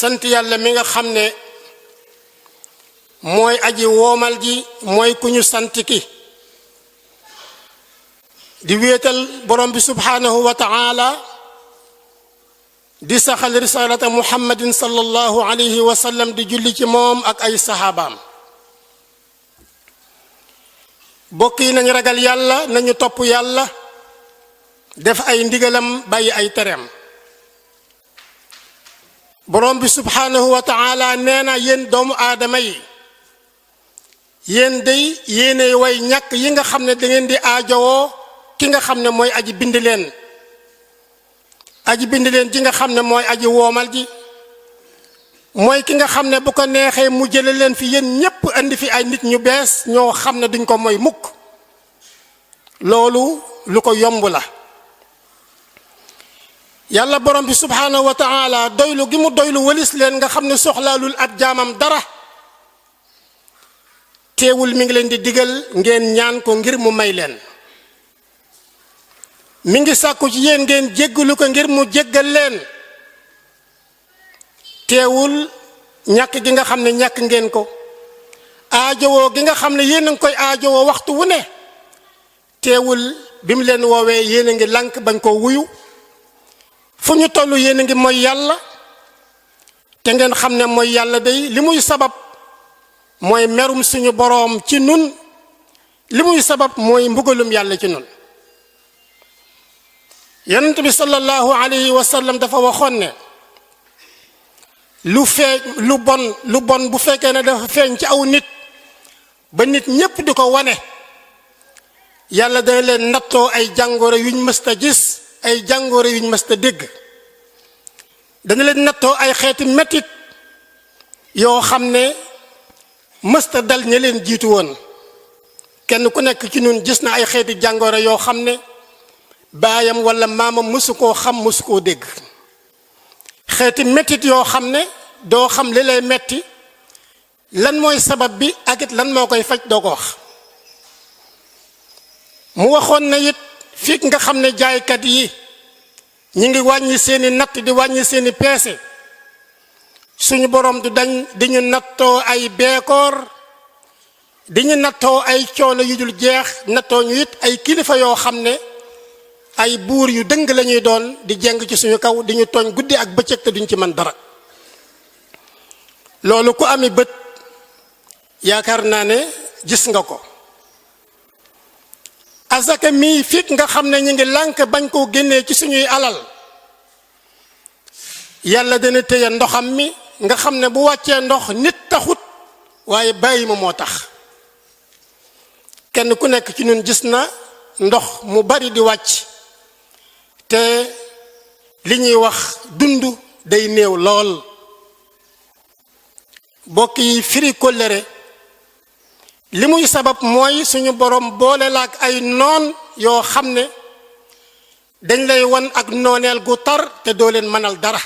sant yàlla mi nga xam ne mooy aji woomal ji mooy ku ñu sant ki di wéetal borom bi subhanahu wa ta'ala di saxal risalata muhammadin sallallahu alayhi wa sallam di julli ci moom ak ay sahabaam bokk yi nañu ragal yàlla nañu topp yàlla def ay ndigalam bàyyi ay tereem borom bi subhanahu wa ta'ala nee na yéen doomu aadama yi yéen day yéenay way ñàkk yi nga xam ne da ngeen di aajowoo ki nga xam ne mooy aji bind leen ji nga xam ne mooy aji woomal ji mooy ki nga xam ne bu ko neexee mu jële leen fi yéen ñépp andi fi ay nit ñu bees ñoo xam ne duñ ko mooy mukk loolu lu ko yomb la yàlla borom bi subhanahu wa ta'ala doylu gi mu doylu walis leen nga xam ne soxlaalul ab jaamam dara teewul mi ngi leen di digal ngeen ñaan ko ngir mu may leen mi ngi sàkku ci yéen ngeen jéggalu ko ngir mu jéggal leen teewul ñàkk gi nga xam ne ñàkk ngeen ko aajowoo gi nga xam ne yéen a ngi koy aajowoo waxtu wu ne teewul bi mu leen woowee yéen a ngi lànk bañ koo wuyu fu ñu toll yéen a ngi mooy yàlla te ngeen xam ne mooy yàlla day li muy sabab mooy merum suñu boroom ci nun li muy sabab mooy mbugalum yàlla ci nun yonent bi sallallahu alayhi wa sallam dafa waxoon ne lu bon bu fekkee ne dafa feeñ ci aw nit ba nit ñépp di ko wane yàlla dana leen nattoo ay jàngoro yuñ mësta gis ay jàngoro yuñ mësta dégg dana leen nattoo ay xeeti metit yoo xam ne mësta dal ña leen jiitu woon kenn ku nekk ci ñun gis na ay xeeti jàngoro yoo xam ne baayam wala maamam mësu koo xam mësu koo dégg xeeti metit yoo xam ne doo xam li lay metti lan mooy sabab bi ak it lan moo koy faj doo ko wax mu waxoon na it fii nga xam ne jaaykat yi ñi ngi wàññi seeni natt di wàññi seeni peese suñu borom du dañ di ñu nattoo ay beekoor di ñu nattoo ay coono yu dul jeex nattoo ñu it ay kilifa yoo xam ne ay buur yu dëng lañuy doon di jeng ci suñu kaw di ñu tooñ guddi ak bëccëg te duñ ci mën dara loolu ku ami bët yaakaar naa ne gis nga ko asaka mii fit nga xam ne ñu ngi lànk bañ koo génnee ci suñuy alal yàlla dana téye ndoxam mi nga xam ne bu wàccee ndox nit taxut waaye bàyyi ma moo tax kenn ku nekk ci ñun gis na ndox mu bari di wàcc te li ñuy wax dund day néew lool bokk yi firi kóllëre li muy sabab mooy suñu borom boole la ak ay noon yoo xam ne dañ lay wan ak nooneel gu tar te doo leen mënal dara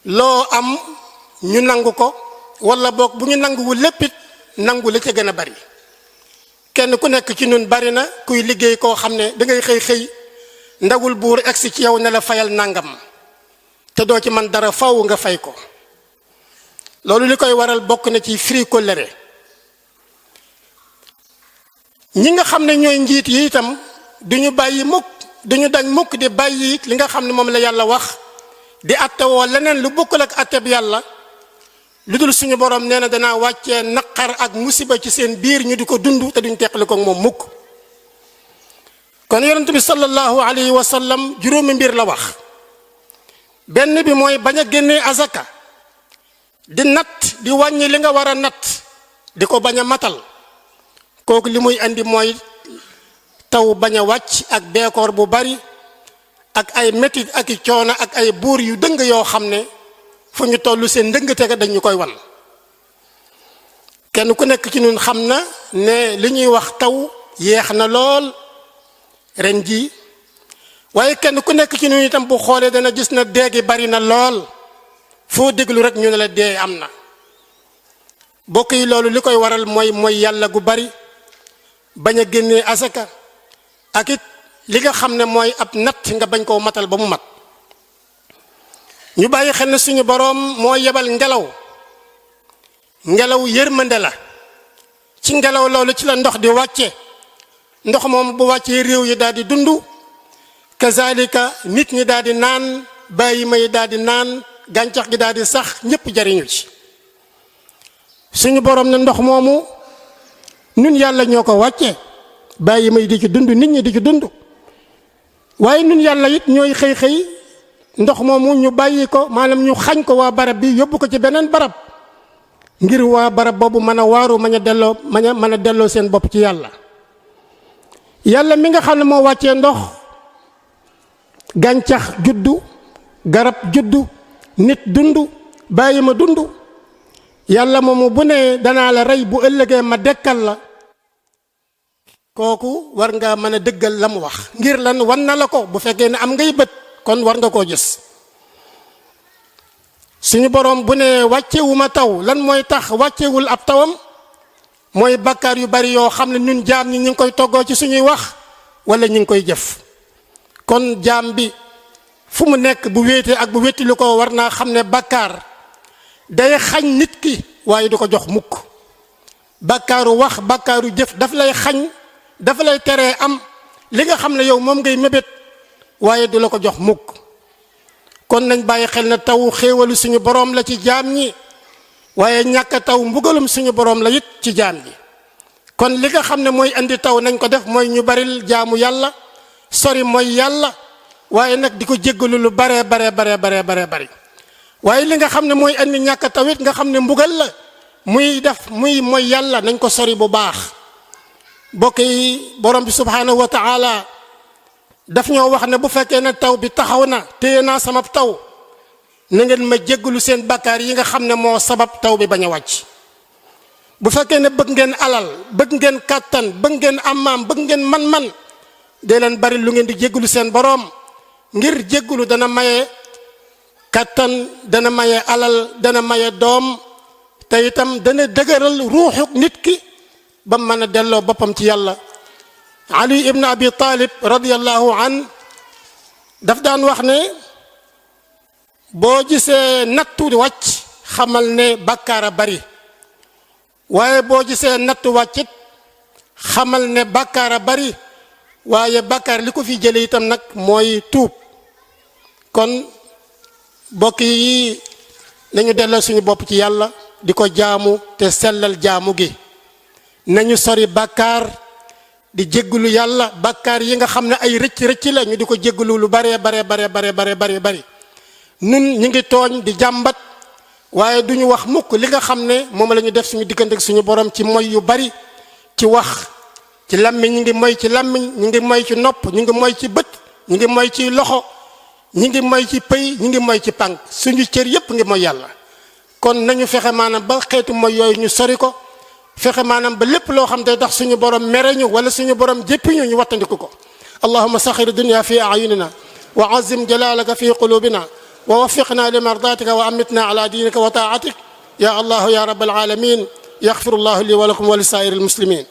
loo am ñu nangu ko wala boog bu ñu nanguwul léppit nangu la ca gën a bari kenn ku nekk ci ñun bari na kuy liggéey koo xam ne dangay xëy ndagul buur egsi ci yow ne la fayal nangam te doo ci man dara faw nga fay ko loolu li koy waral bokk na ci firi kóllëre ñi nga xam ne ñooy njiit yi itam duñu dañ mukk di bàyyi li nga xam ne moom la yàlla wax di attewoo leneen lu bokkul ak atteb yàlla lu dul suñu borom nee na danaa wàccee naqar ak musiba ci seen biir ñu di ko dund te duñ teqali ko moom mukk kon yonent bi sallallahu alayhi wa sallam juróomi mbir la wax benn bi mooy bañ a génnee azaka di natt di wàññi li nga war a natt di ko bañ a matal kooku li muy andi mooy taw bañ a wàcc ak beekoor bu bari ak ay metit ak i coono ak ay buur yu dëng yoo xam ne fu ñu toll seen ndëngate ga dañu koy wan kenn ku nekk ci ñun xam na ne li ñuy wax taw yeex na lool ren ji waaye kenn ku nekk ci ñun itam bu xoolee dana gis na dee gi bari na lool foo déglu rek ñu ne la dee am na bokk yi loolu li koy waral mooy yàlla gu bari bañ a génnee asaka ak it li nga xam ne mooy ab natt nga bañ koo matal ba mu mat ñu bàyyi xel ne suñu boroom moo yebal ngelaw yërmande la ci ngelaw loolu ci la ndox di wàcce ndox moom bu wàccee réew yi daal di dund kazalika nit ñi daal di naan bàyyi may daal di naan gàncax gi daal di sax ñépp jariñu ci suñu boroom ne ndox moomu nun yàlla ñoo ko wàcce bàyyi may di ci dund nit ñi di ci dund waaye nun yàlla it ñooy xëy ndox moomu ñu bàyyi ko maanaam ñu xañ ko waa barab bi yóbbu ko ci beneen barab ngir waa barab boobu mën a waaru mën a delloo seen bopp ci yàlla yàlla mi nga xam ne moo wàccee ndox gàncax juddu garab juddu nit dund bàyyi ma dund yàlla moomu bu ne danaa la rey bu ëllëgee ma dekkal la kooku war nga mën a dëggal la mu wax ngir lan wan na la ko bu fekkee ne am ngay bët kon war nga koo gis suñu boroom bu ne wàccewuma taw lan mooy tax wàccewul ab tawam mooy bakkaar yu bari yoo xam ne ñun jaam ñi ñu ngi koy toggoo ci suñuy wax wala ñu ngi koy jëf kon jaam bi fu mu nekk bu wéetee ak bu wétti lu ko war naa xam ne bakkaar day xañ nit ki waaye du ko jox mukk bakkaaru wax bakkaaru jëf daf lay xañ dafa lay teree am li nga xam ne yow moom ngay mébét waaye du la ko jox mukk kon nañ bàyyi xel na taw xéewalu suñu boroom la ci jaam ñi waaye ñàkk taw mbugalum suñu boroom la it ci jaam ñi kon li nga xam ne mooy andi taw nañ ko def mooy ñu baril jaamu yàlla sori mooy yàlla waaye nag di ko jéggalu lu bare bari waaye li nga xam ne mooy andi ñàkk taw it nga xam ne mbugal la muy mooy yàlla nañ ko sori bu baax bokk yi borom bi subhanahu wa taala daf ñoo wax ne bu fekkee ne taw bi taxaw na téye naa sama taw na ngeen ma jéggalu seen bakkaar yi nga xam ne moo sabab taw bi bañ a wàcc bu fekkee ne bëgg ngeen alal bëgg ngeen kàttan bëgg ngeen amaam bëgg ngeen man-man dee leen bari lu ngeen di jéggalu seen boroom ngir jéggalu dana maye kàttan dana maye alal dana maye doom te itam dana dëgëral ruuxu nit ki ba mën a delloo boppam ci yàlla ali ibn abi talib radiyallahu an daf daan wax ne boo gisee nattu wàcc xamal ne bàkkaar a bari waaye boo gisee nattu wàccit xamal ne bàkkaar a bari waaye bàkkaar li ko fi jële itam nag mooy tuub kon bokk yi nañu delloo suñu bopp ci yàlla di ko jaamu te sellal jaamu gi nañu sori bàkkaar di jéggalu yàlla bàkkaar yi nga xam ne ay rëcc la ñu di ko jéggalu lu bare bari nun ñu ngi tooñ di jàmbat waaye duñu wax mukk li nga xam ne moom la ñu def suñu diggante ak suñu borom ci moy yu bari ci wax ci làmmiñ ñu ngi moy ci làmmiñ ñu ngi moy ci nopp ñu ngi moy ci bët ñu ngi moy ci loxo ñu ngi moy ci pëy ñu ngi moy ci pànk suñu cër yépp ngi moy yàlla kon nañu fexe maanaam ba xeetu moy yooyu ñu sori ko fexe maanaam ba lépp loo xam day tax suñu borom mere ñu wala suñu borom jéppi ñu wattandiku ko allahumma saxir dunya fi ayunina wa azim jalalaka fi qulubina wa waffiqna li mardatika wa amitna ala dinika wa taatik ya allah ya rabbal alamin yaxfiru llahu li wa lakum wa li saa'iri almuslimin